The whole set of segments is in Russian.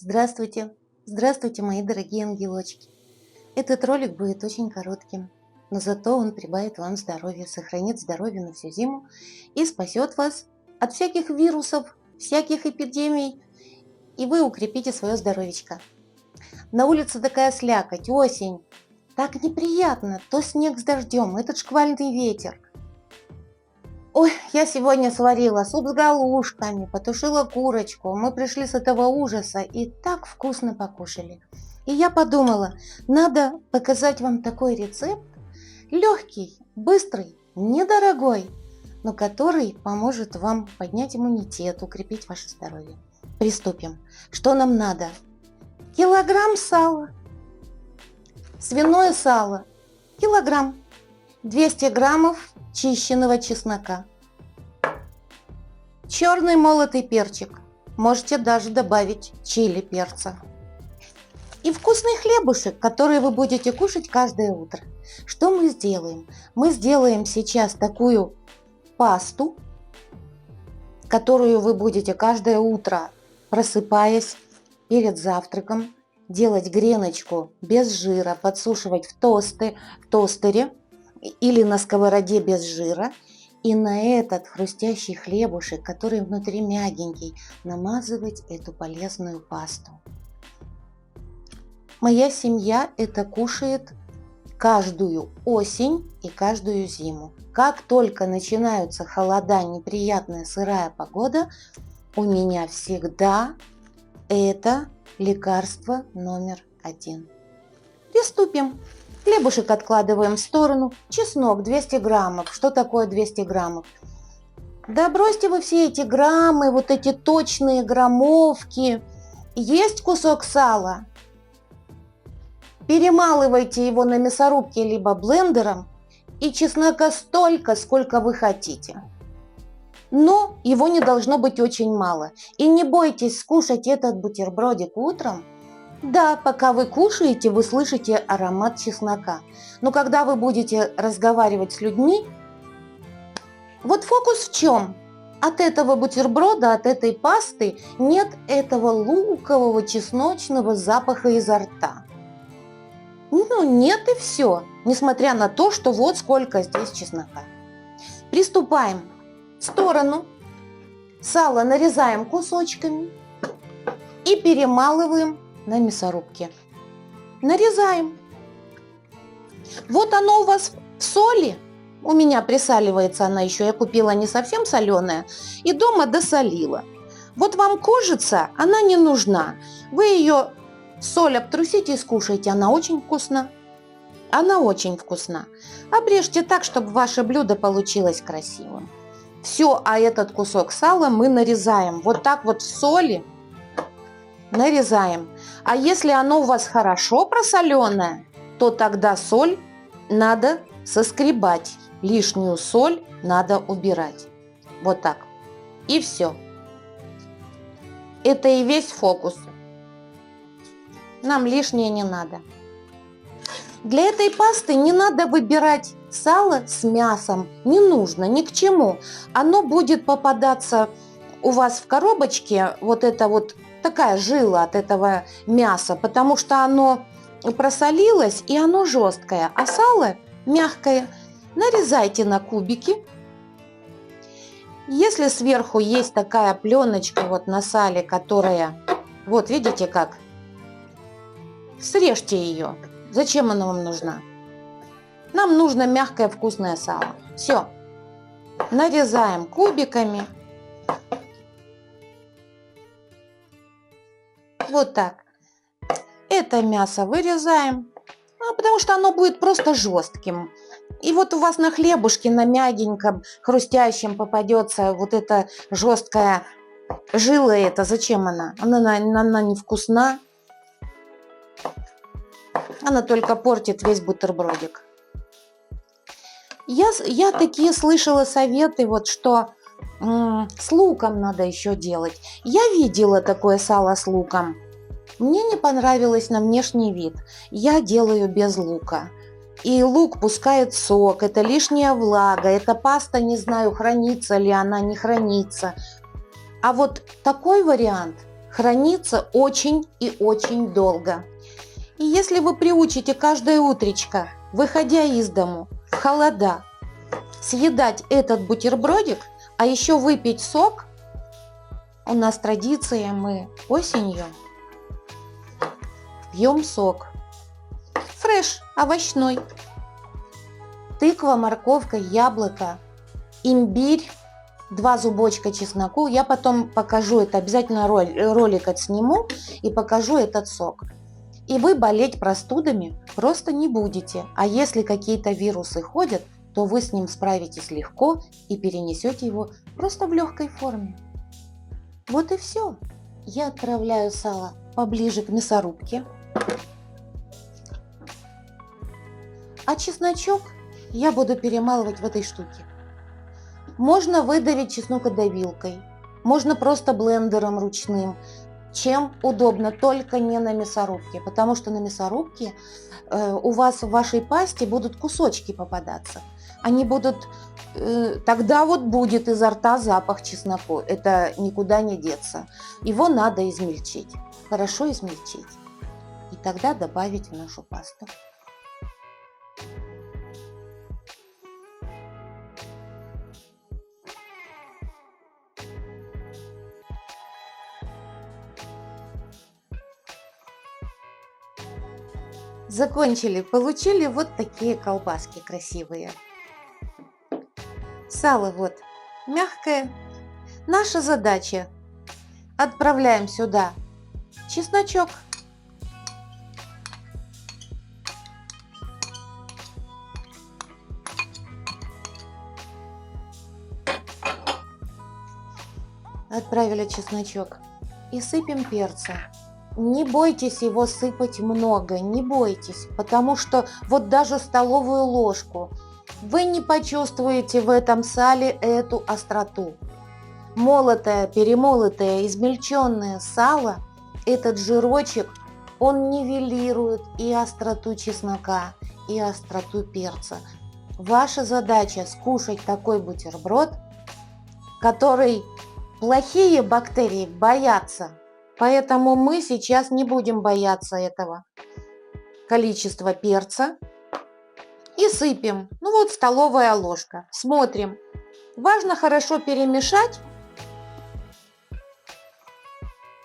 Здравствуйте! Здравствуйте, мои дорогие ангелочки! Этот ролик будет очень коротким, но зато он прибавит вам здоровья, сохранит здоровье на всю зиму и спасет вас от всяких вирусов, всяких эпидемий, и вы укрепите свое здоровечко. На улице такая слякоть, осень, так неприятно, то снег с дождем, этот шквальный ветер. Ой, я сегодня сварила суп с галушками, потушила курочку. Мы пришли с этого ужаса и так вкусно покушали. И я подумала, надо показать вам такой рецепт, легкий, быстрый, недорогой, но который поможет вам поднять иммунитет, укрепить ваше здоровье. Приступим. Что нам надо? Килограмм сала, свиное сало, килограмм, 200 граммов чищенного чеснока, черный молотый перчик, можете даже добавить чили перца, и вкусный хлебушек, который вы будете кушать каждое утро. Что мы сделаем? Мы сделаем сейчас такую пасту, которую вы будете каждое утро, просыпаясь перед завтраком, делать греночку без жира, подсушивать в тостере или на сковороде без жира, и на этот хрустящий хлебушек, который внутри мягенький, намазывать эту полезную пасту. Моя семья это кушает каждую осень и каждую зиму. Как только начинаются холода, неприятная сырая погода, у меня всегда это лекарство номер один. Приступим. Хлебушек откладываем в сторону. Чеснок 200 граммов. Что такое 200 граммов? Да бросьте вы все эти граммы, вот эти точные граммовки. Есть кусок сала. Перемалывайте его на мясорубке либо блендером. И чеснока столько, сколько вы хотите. Но его не должно быть очень мало. И не бойтесь скушать этот бутербродик утром. Да, пока вы кушаете, вы слышите аромат чеснока. Но когда вы будете разговаривать с людьми, вот фокус в чем? От этого бутерброда, от этой пасты нет этого лукового чесночного запаха изо рта. Ну, нет и все, несмотря на то, что вот сколько здесь чеснока. Приступаем. В сторону. Сало нарезаем кусочками и перемалываем на мясорубке. Нарезаем. Вот оно у вас в соли. У меня присаливается она еще. Я купила не совсем соленая и дома досолила. Вот вам кожица, она не нужна. Вы ее соль обтрусите и скушайте. Она очень вкусна. Она очень вкусна. Обрежьте так, чтобы ваше блюдо получилось красивым. Все, а этот кусок сала мы нарезаем. Вот так вот в соли нарезаем. А если оно у вас хорошо просоленое, то тогда соль надо соскребать. Лишнюю соль надо убирать. Вот так. И все. Это и весь фокус. Нам лишнее не надо. Для этой пасты не надо выбирать сало с мясом. Не нужно, ни к чему. Оно будет попадаться у вас в коробочке, вот это вот такая жила от этого мяса, потому что оно просолилось и оно жесткое, а сало мягкое. Нарезайте на кубики. Если сверху есть такая пленочка вот на сале, которая, вот видите как, срежьте ее. Зачем она вам нужна? Нам нужно мягкое вкусное сало. Все. Нарезаем кубиками. Вот так. Это мясо вырезаем, потому что оно будет просто жестким. И вот у вас на хлебушке, на мягеньком, хрустящем попадется вот эта жесткая жила. Это зачем она? Она не вкусна. Она только портит весь бутербродик. Я такие слышала советы, вот что с луком надо еще делать. Я видела такое сало с луком. Мне не понравилось на внешний вид. Я делаю без лука. И лук пускает сок, это лишняя влага, эта паста, не знаю, хранится ли она, не хранится. А вот такой вариант хранится очень и очень долго. И если вы приучите каждое утречко, выходя из дому в холода, съедать этот бутербродик, а еще выпить сок, у нас традиция, мы осенью пьем сок. Фреш, овощной. Тыква, морковка, яблоко, имбирь, 2 зубочка чесноку. Я потом покажу это, обязательно ролик отсниму и покажу этот сок. И вы болеть простудами просто не будете. А если какие-то вирусы ходят, то вы с ним справитесь легко и перенесете его просто в легкой форме. Вот и все. Я отправляю сало поближе к мясорубке. А чесночок я буду перемалывать в этой штуке. Можно выдавить чеснокодавилкой, можно просто блендером ручным, чем удобно, только не на мясорубке, потому что на мясорубке у вас в вашей пасте будут кусочки попадаться. Они будут, тогда вот будет изо рта запах чесноку, это никуда не деться. Его надо измельчить, хорошо измельчить, и тогда добавить в нашу пасту. Закончили, получили вот такие колбаски красивые. Сало вот мягкое. Наша задача: отправляем сюда чесночок. Отправили чесночок и сыпем перца. Не бойтесь его сыпать много, не бойтесь, потому что вот даже столовую ложку вы не почувствуете в этом сале эту остроту. Молотое, перемолотое, измельченное сало, этот жирочек, он нивелирует и остроту чеснока, и остроту перца. Ваша задача скушать такой бутерброд, который плохие бактерии боятся. Поэтому мы сейчас не будем бояться этого количества перца и сыпем. Ну вот столовая ложка. Смотрим. Важно хорошо перемешать.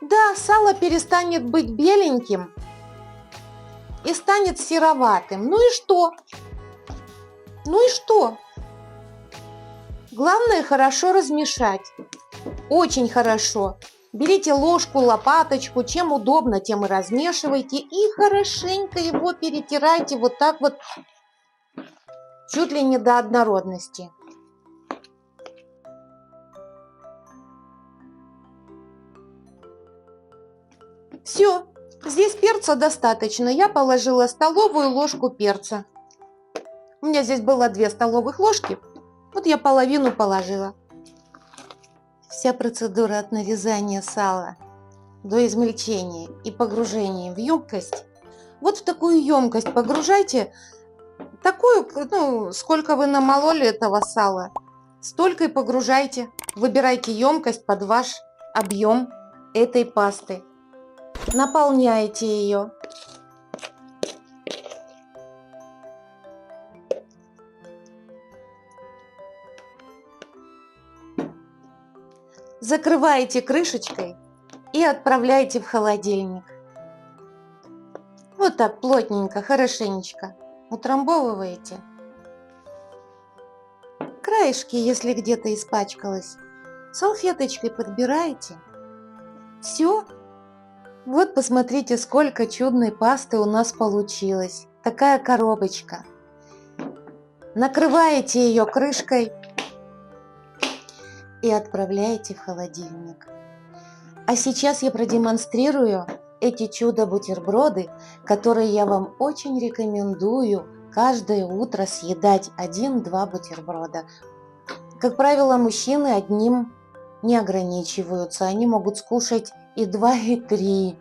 Да, сало перестанет быть беленьким и станет сероватым. Ну и что? Ну и что? Главное хорошо размешать. Очень хорошо. Берите ложку, лопаточку, чем удобно, тем и размешивайте. И хорошенько его перетирайте вот так вот, чуть ли не до однородности. Все, здесь перца достаточно. Я положила столовую ложку перца. У меня здесь было 2 столовых ложки. Вот я половину положила. Вся процедура от нарезания сала до измельчения и погружения в емкость. Вот в такую емкость погружайте, такую, ну, сколько вы намололи этого сала, столько и погружайте. Выбирайте емкость под ваш объем этой пасты. Наполняйте ее. Закрываете крышечкой и отправляете в холодильник. Вот так плотненько, хорошенечко утрамбовываете. Краешки, если где-то испачкалось, салфеточкой подбираете. Все. Вот посмотрите, сколько чудной пасты у нас получилось. Такая коробочка. Накрываете ее крышкой и отправляете в холодильник. А сейчас я продемонстрирую эти чудо-бутерброды, которые я вам очень рекомендую каждое утро съедать 1-2 бутерброда. Как правило, мужчины одним не ограничиваются, они могут скушать и 2, и 3.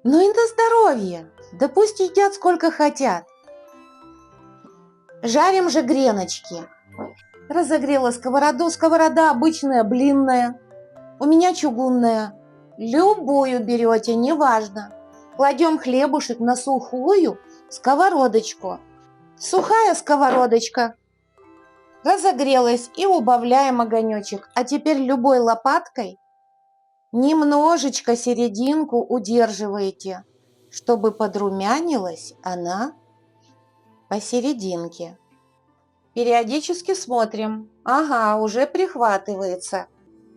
Но и на здоровье, да пусть едят сколько хотят. Жарим же греночки. Разогрела сковороду, сковорода обычная, блинная, у меня чугунная. Любую берете, неважно. Кладем хлебушек на сухую сковородочку. Сухая сковородочка разогрелась и убавляем огонечек. А теперь любой лопаткой немножечко серединку удерживаете, чтобы подрумянилась она посерединке. Периодически смотрим. Ага, уже прихватывается.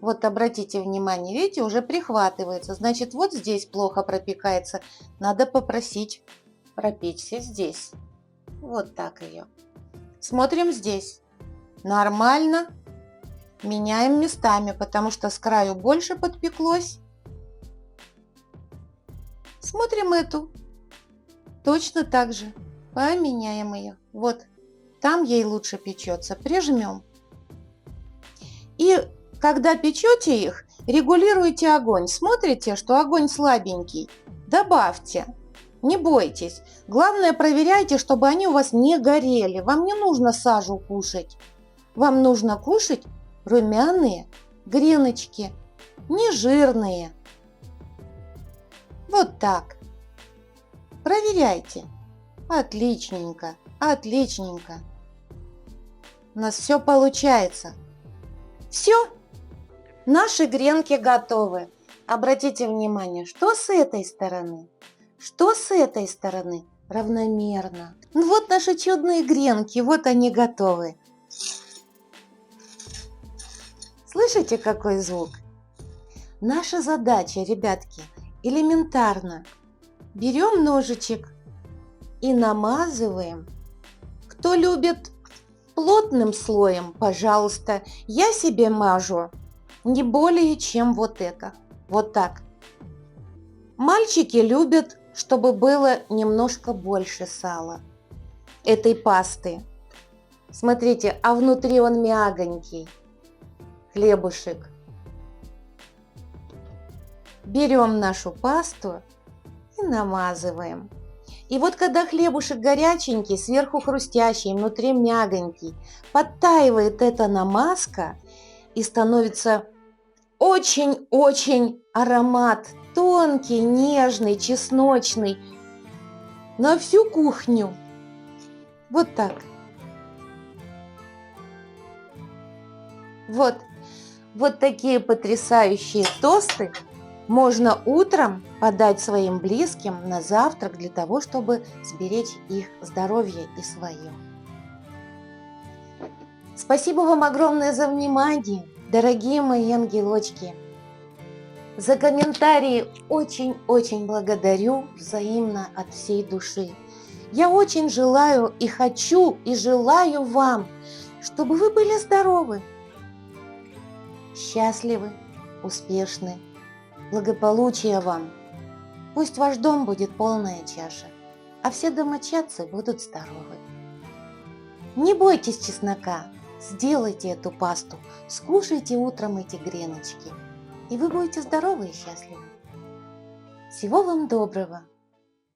Вот обратите внимание, видите, уже прихватывается. Значит, вот здесь плохо пропекается. Надо попросить пропечься здесь. Вот так ее. Смотрим здесь. Нормально. Меняем местами, потому что с краю больше подпеклось. Смотрим эту. Точно так же. Поменяем ее. Вот. Там ей лучше печется. Прижмем. И когда печете их, регулируйте огонь. Смотрите, что огонь слабенький. Добавьте. Не бойтесь. Главное, проверяйте, чтобы они у вас не горели. Вам не нужно сажу кушать. Вам нужно кушать румяные греночки, не жирные. Вот так. Проверяйте. Отличненько, отличненько. У нас все получается. Все. Наши гренки готовы. Обратите внимание, что с этой стороны, что с этой стороны равномерно. Ну вот наши чудные гренки, вот они готовы. Слышите, какой звук? Наша задача, ребятки, элементарна. Берем ножичек и намазываем. Кто любит плотным слоем, пожалуйста, я себе мажу не более чем вот это. Вот так. Мальчики любят, чтобы было немножко больше сала этой пасты. Смотрите, а внутри он мягонький. Хлебушек. Берем нашу пасту и намазываем. И вот когда хлебушек горяченький, сверху хрустящий, внутри мягонький, подтаивает эта намазка и становится очень-очень аромат, тонкий, нежный, чесночный, на всю кухню. Вот так. Вот такие потрясающие тосты можно утром подать своим близким на завтрак для того, чтобы сберечь их здоровье и свое. Спасибо вам огромное за внимание, дорогие мои ангелочки. За комментарии очень-очень благодарю взаимно от всей души. Я очень желаю и хочу, и желаю вам, чтобы вы были здоровы, счастливы, успешны. Благополучия вам. Пусть ваш дом будет полная чаша, а все домочадцы будут здоровы. Не бойтесь чеснока, сделайте эту пасту, скушайте утром эти греночки, и вы будете здоровы и счастливы. Всего вам доброго!